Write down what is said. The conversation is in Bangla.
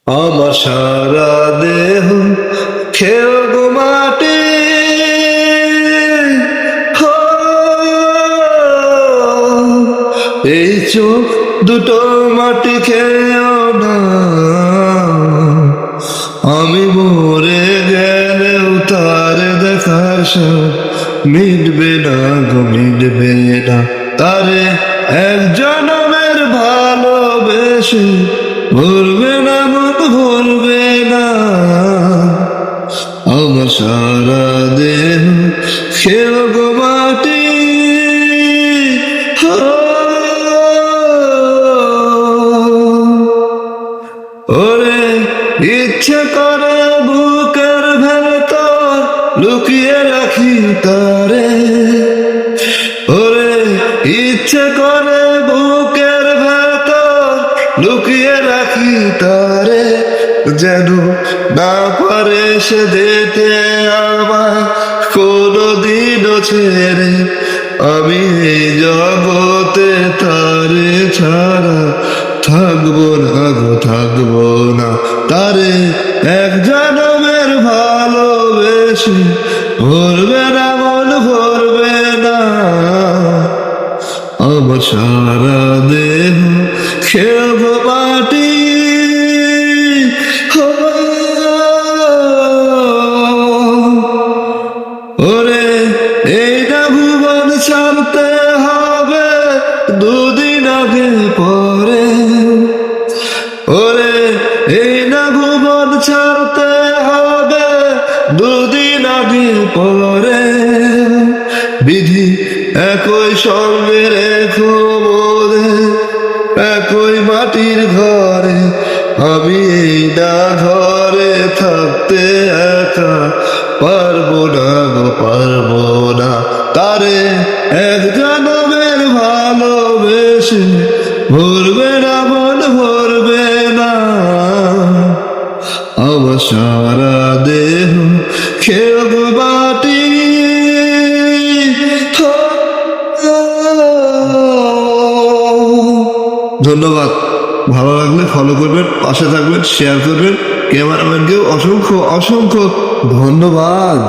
আমার সারা দেহ খেয়ে গো মাটি, হো, এই চোখ দুটো মাটি খেয়েও না, আমি মরে গেলেও তার দেখার স্বাদ মিটবে না গো, মিটবে না। তারে এক জনমের ভালোবেসে ভুলবে না মন, ভুলবে না। আমার সারা দেহ খেল গো মাটি, হো, ওরে ইচ্ছে করে বুকের ভেতর লুকিয়ে রাখি তারে, ওরে ইচ্ছে করে বুকের ভেতর লুকিয়ে রাখি তারে, যেন না পারে সে যেতে আমায় কোনদিনও ছেড়ে। আমি এই জগতে তারে ছাড়া থাকবো না গো, থাকবো না। তারে এক জনমের ভালোবেসে ভরবে না মন, ভরবে না। আমার সারা দেহ খেলব মাটি, হো, ওরে এই না ভুবন ছাড়তে হবে দুদিন আগে পরে, ওরে এই না ভুবন ছাড়তে হবে দুদিন আগে পরে। বিধি একই সঙ্গে রেখো মোরে একই মাটির ঘরে, আমি এই না ঘরে থাকতে একা পারবো না গো, পারবো না। তারে এক জনমের ভালোবেসে ভরবে না মন, ভরবে না। আমার সারা দেহ খেলব মাটি, হো। ধন্যবাদ। ভালো লাগলে ফলো করবেন, পাশে থাকবেন, শেয়ার করবেন। ক্যামেরাম্যানকেও অসংখ্য অসংখ্য ধন্যবাদ।